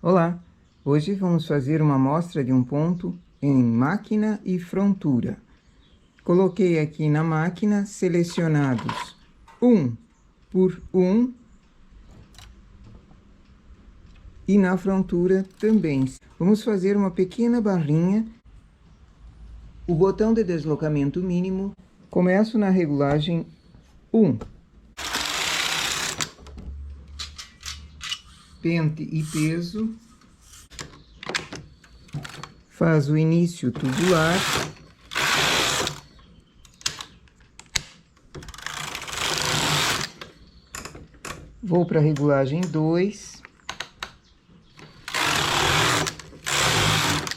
Olá! Hoje vamos fazer uma amostra de um ponto em máquina e frontura. Coloquei aqui na máquina selecionados 1 por 1 e na frontura também. Vamos fazer uma pequena barrinha. O botão de deslocamento mínimo, começo na regulagem 1. Pente e peso, faz o início tubular, vou para a regulagem 2,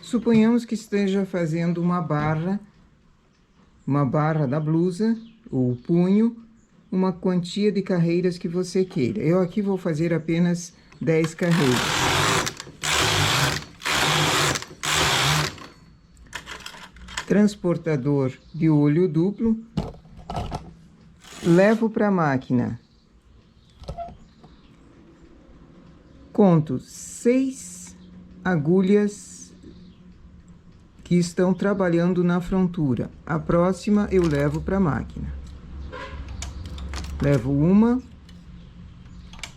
suponhamos que esteja fazendo uma barra da blusa, ou punho, uma quantia de carreiras que você queira. Eu aqui vou fazer apenas 10 carreiras. Transportador de olho duplo, levo para a máquina. Conto 6 agulhas que estão trabalhando na frontura. A próxima eu levo para a máquina. Levo 1,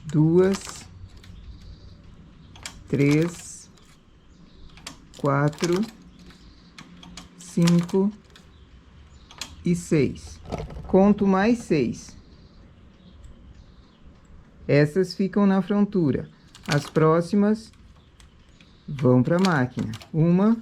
2, 3, 4, 5 e 6. Conto mais 6. Essas ficam na frontura. As próximas vão para a máquina. 1, 2.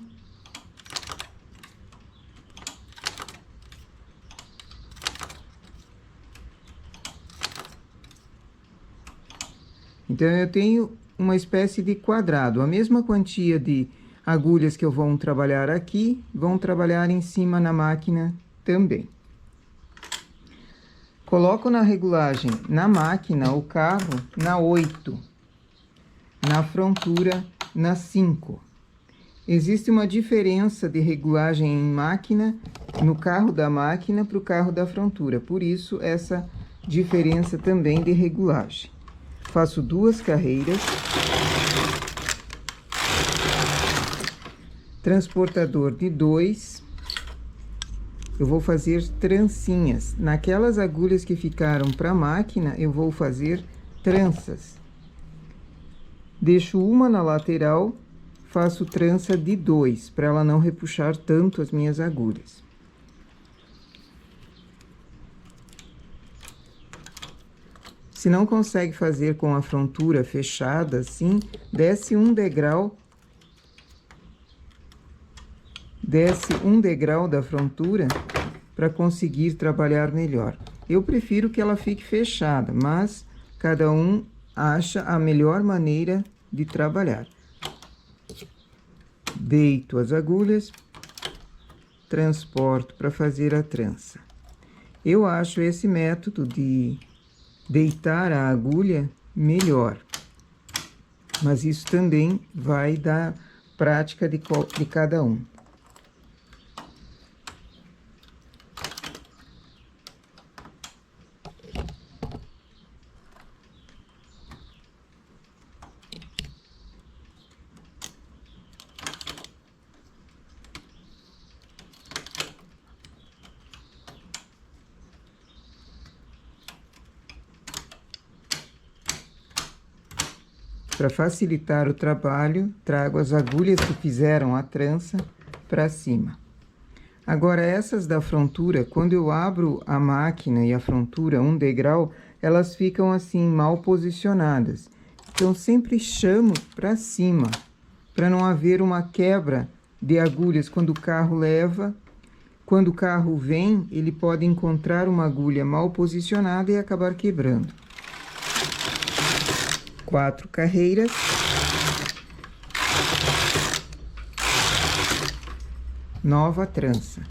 Então, eu tenho uma espécie de quadrado. A mesma quantia de agulhas que eu vou trabalhar aqui, vão trabalhar em cima na máquina também. Coloco na regulagem, na máquina, o carro na 8. Na frontura, na 5. Existe uma diferença de regulagem em máquina, no carro da máquina para o carro da frontura. Por isso, essa diferença também de regulagem. Faço 2 carreiras. Transportador de 2. Eu vou fazer trancinhas. Naquelas agulhas que ficaram para a máquina, eu vou fazer tranças. Deixo uma na lateral, faço trança de 2, para ela não repuxar tanto as minhas agulhas. Se não consegue fazer com a frontura fechada assim, desce um degrau da frontura para conseguir trabalhar melhor. Eu prefiro que ela fique fechada, mas cada um acha a melhor maneira de trabalhar. Deito as agulhas, transporto para fazer a trança. Eu acho esse método de deitar a agulha melhor, mas isso também vai da prática de cada um. Para facilitar o trabalho, trago as agulhas que fizeram a trança para cima. Agora, essas da frontura, quando eu abro a máquina e a frontura um degrau, elas ficam assim, mal posicionadas. Então, sempre chamo para cima, para não haver uma quebra de agulhas quando o carro leva. Quando o carro vem, ele pode encontrar uma agulha mal posicionada e acabar quebrando. 4 carreiras. Nova trança.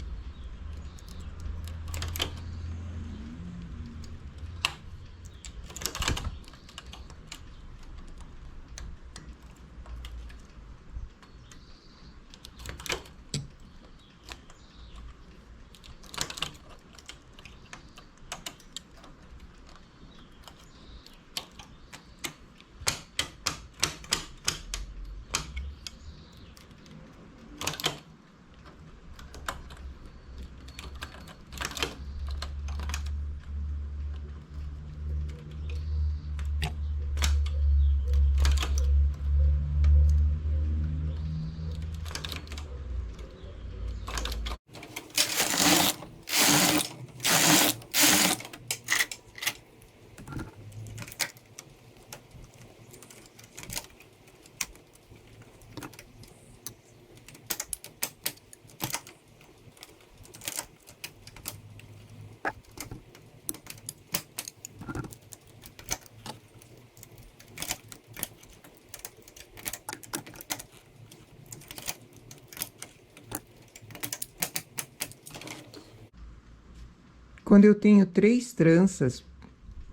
Quando eu tenho 3 tranças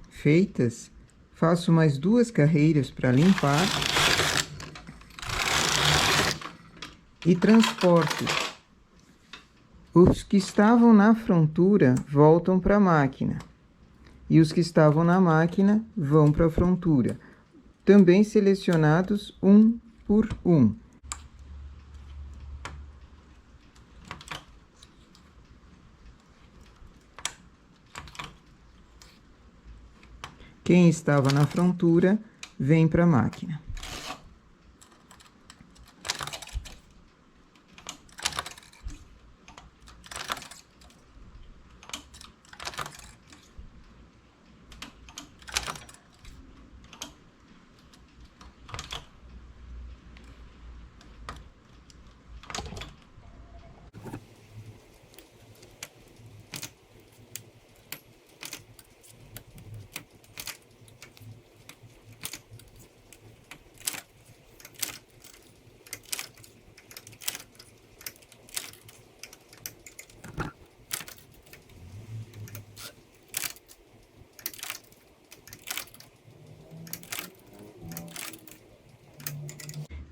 feitas, faço mais 2 carreiras para limpar e transporto. Os que estavam na frontura voltam para a máquina e os que estavam na máquina vão para a frontura, também selecionados um por um. Quem estava na frontura vem para a máquina.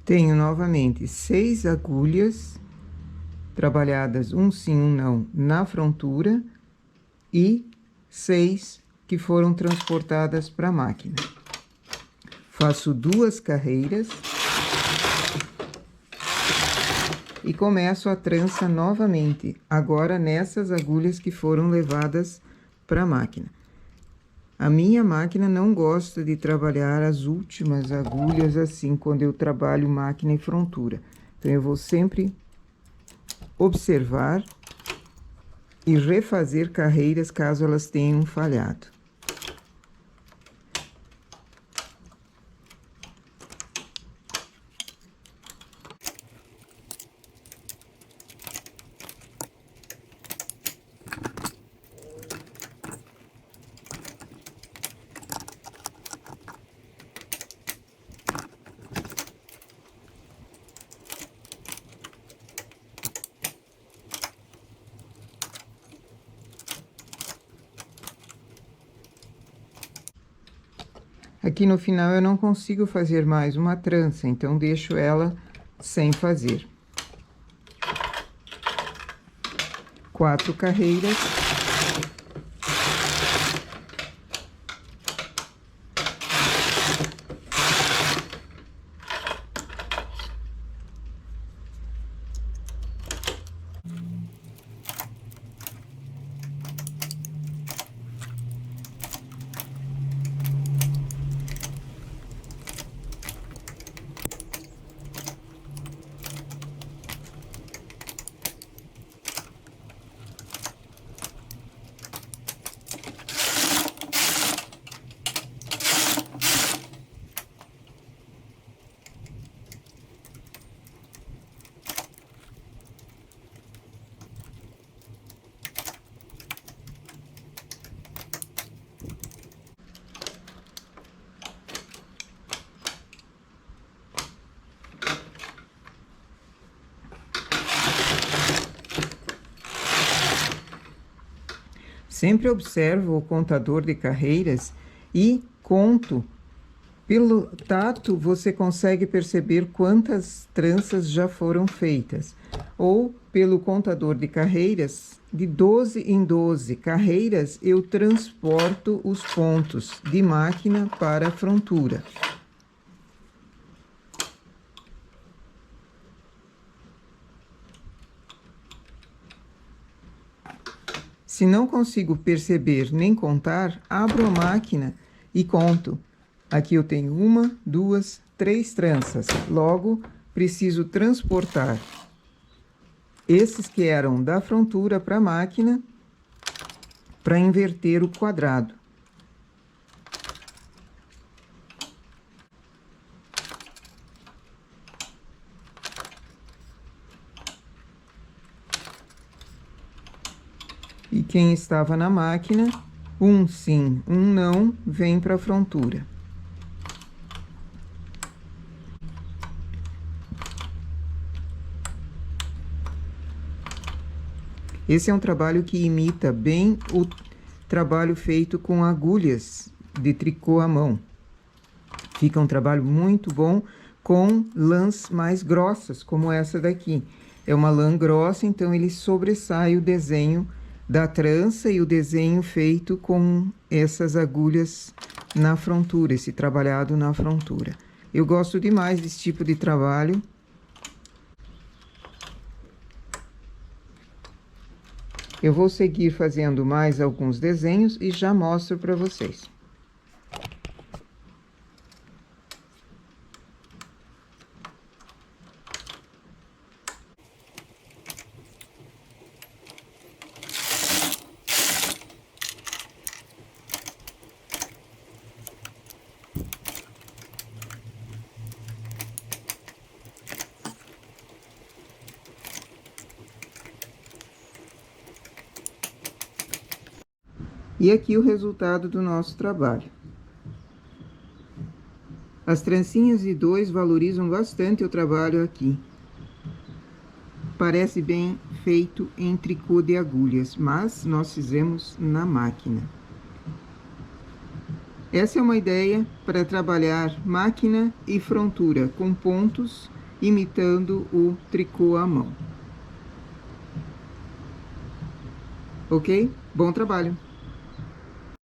Tenho novamente 6 agulhas trabalhadas um sim, um não na frontura e 6 que foram transportadas para a máquina. Faço 2 carreiras e começo a trança novamente, agora nessas agulhas que foram levadas para a máquina. A minha máquina não gosta de trabalhar as últimas agulhas assim, quando eu trabalho máquina e frontura. Então, eu vou sempre observar e refazer carreiras caso elas tenham falhado. Aqui no final eu não consigo fazer mais uma trança, então deixo ela sem fazer. 4 carreiras. Sempre observo o contador de carreiras e conto. Pelo tato, você consegue perceber quantas tranças já foram feitas. Ou pelo contador de carreiras, de 12 em 12 carreiras, eu transporto os pontos de máquina para a frontura. Se não consigo perceber nem contar, abro a máquina e conto. Aqui eu tenho 1, 2, 3 tranças. Logo, preciso transportar esses que eram da frontura para a máquina para inverter o quadrado. E quem estava na máquina, um sim, um não, vem para a frontura. Esse é um trabalho que imita bem trabalho feito com agulhas de tricô à mão. Fica um trabalho muito bom com lãs mais grossas, como essa daqui. É uma lã grossa, então ele sobressai o desenho da trança e o desenho feito com essas agulhas na frontura, esse trabalhado na frontura. Eu gosto demais desse tipo de trabalho. Eu vou seguir fazendo mais alguns desenhos e já mostro para vocês. E aqui o resultado do nosso trabalho. As trancinhas de 2 valorizam bastante o trabalho aqui. Parece bem feito em tricô de agulhas, mas nós fizemos na máquina. Essa é uma ideia para trabalhar máquina e frontura com pontos, imitando o tricô à mão. Ok? Bom trabalho!